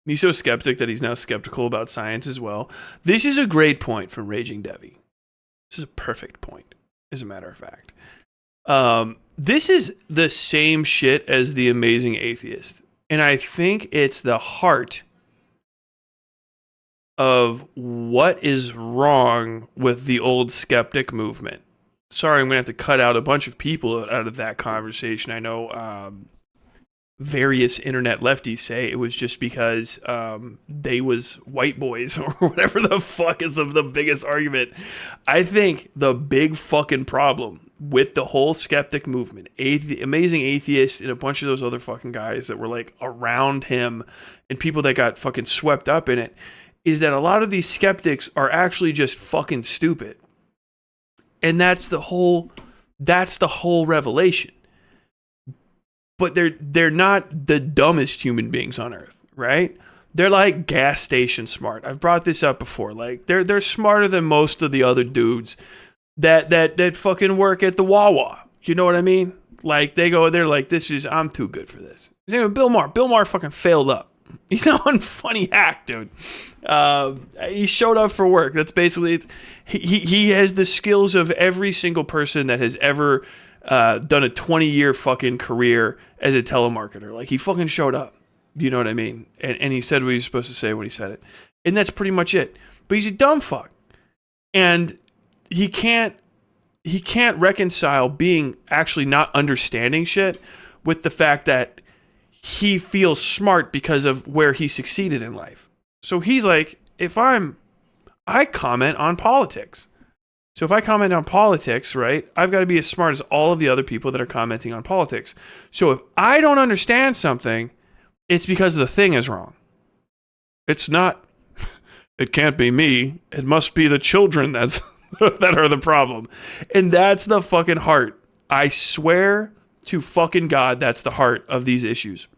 He's so skeptic that he's now skeptical about science as well. This is a great point from Raging Devi. This is a perfect point, as a matter of fact. This is the same shit as The Amazing Atheist. And I think it's the heart of what is wrong with the old skeptic movement. Sorry, I'm going to have to cut out a bunch of people out of that conversation. I know various internet lefties say it was just because they was white boys or whatever the fuck is the biggest argument. I think the big fucking problem with the whole skeptic movement, Amazing Atheist and a bunch of those other fucking guys that were like around him and people that got fucking swept up in it, is that a lot of these skeptics are actually just fucking stupid. And that's the whole revelation. But they're not the dumbest human beings on earth, right? They're like gas station smart. I've brought this up before. Like they're smarter than most of the other dudes that fucking work at the Wawa. You know what I mean? Like they're like, I'm too good for this. His name is Bill Maher. Bill Maher fucking failed up. He's not one funny hack, dude. He showed up for work. That's basically it. He has the skills of every single person that has ever done a 20-year fucking career as a telemarketer. Like, he fucking showed up. You know what I mean? And he said what he was supposed to say when he said it. And that's pretty much it. But he's a dumb fuck. And he can't reconcile being actually not understanding shit with the fact that he feels smart because of where he succeeded in life. So he's like, I comment on politics. So if I comment on politics, right, I've got to be as smart as all of the other people that are commenting on politics. So if I don't understand something, it's because the thing is wrong. It's not, it can't be me. It must be the children that are the problem. And that's the fucking heart. I swear to fucking God, that's the heart of these issues.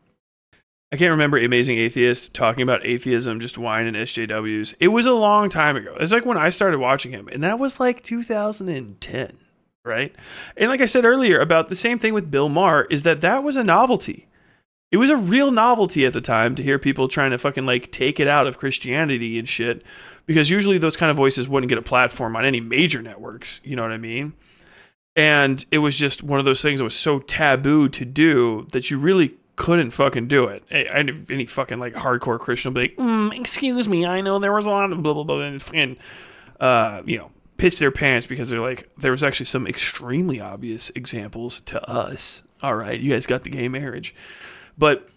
I can't remember Amazing Atheist talking about atheism, just whining SJWs. It was a long time ago. It's like when I started watching him, and that was like 2010, right? And like I said earlier about the same thing with Bill Maher, is that was a novelty. It was a real novelty at the time to hear people trying to fucking like take it out of Christianity and shit, because usually those kind of voices wouldn't get a platform on any major networks, you know what I mean? And it was just one of those things that was so taboo to do that you really couldn't fucking do it. Any fucking like hardcore Christian will be like, excuse me, I know there was a lot of blah blah blah, and fucking piss their pants because they're like, there was actually some extremely obvious examples to us. All right, you guys got the gay marriage, but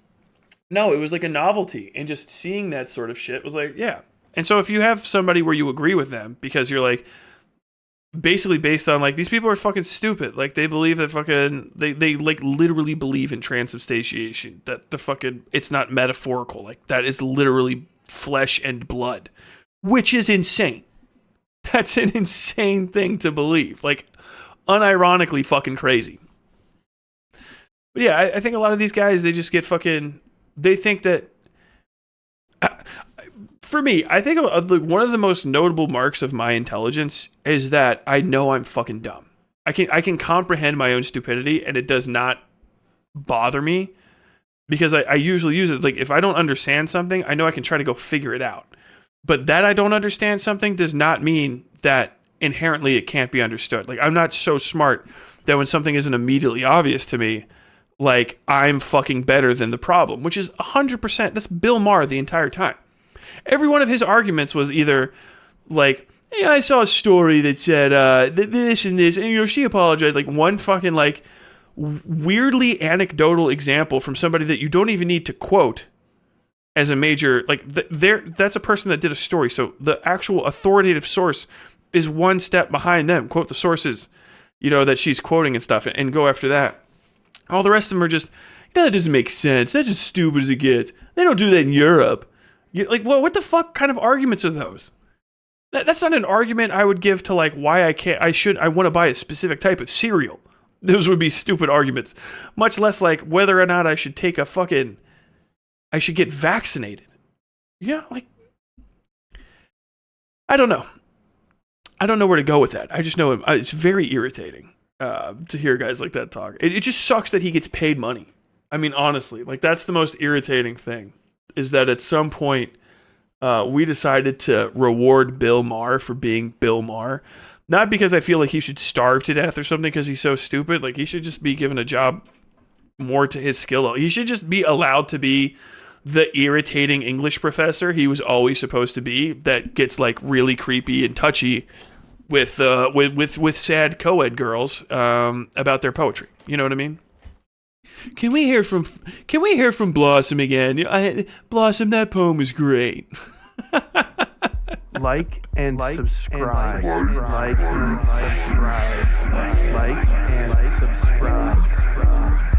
no, it was like a novelty, and just seeing that sort of shit was like, yeah. And so if you have somebody where you agree with them because you're like, basically based on like, these people are fucking stupid. Like they believe that fucking, they like literally believe in transubstantiation, that the fucking, it's not metaphorical. Like that is literally flesh and blood, which is insane. That's an insane thing to believe. Like unironically fucking crazy. But yeah, I think a lot of these guys, they just get fucking, they think that, for me, I think one of the most notable marks of my intelligence is that I know I'm fucking dumb. I can comprehend my own stupidity, and it does not bother me because I usually use it. Like if I don't understand something, I know I can try to go figure it out. But that I don't understand something does not mean that inherently it can't be understood. Like I'm not so smart that when something isn't immediately obvious to me, like I'm fucking better than the problem, which is 100%. That's Bill Maher the entire time. Every one of his arguments was either like, hey, I saw a story that said this and this, and you know, she apologized. Like one fucking like weirdly anecdotal example from somebody that you don't even need to quote as a major, like that's a person that did a story. So the actual authoritative source is one step behind them. Quote the sources, you know, that she's quoting and stuff, and go after that. All the rest of them are just, you know, that doesn't make sense. That's as stupid as it gets. They don't do that in Europe. Like, what the fuck kind of arguments are those? That's not an argument I would give to like why I want to buy a specific type of cereal. Those would be stupid arguments. Much less like whether or not I should take I should get vaccinated. Yeah, like, I don't know. I don't know where to go with that. I just know it's very irritating to hear guys like that talk. It just sucks that he gets paid money. I mean, honestly, like that's the most irritating thing. is that at some point we decided to reward Bill Maher for being Bill Maher. Not because I feel like he should starve to death or something because he's so stupid. Like, he should just be given a job more to his skill. He should just be allowed to be the irritating English professor he was always supposed to be, that gets like really creepy and touchy with sad co-ed girls about their poetry. You know what I mean? Can we hear from Blossom again? Blossom, that poem was great. Like and subscribe. Like and subscribe. Like and subscribe.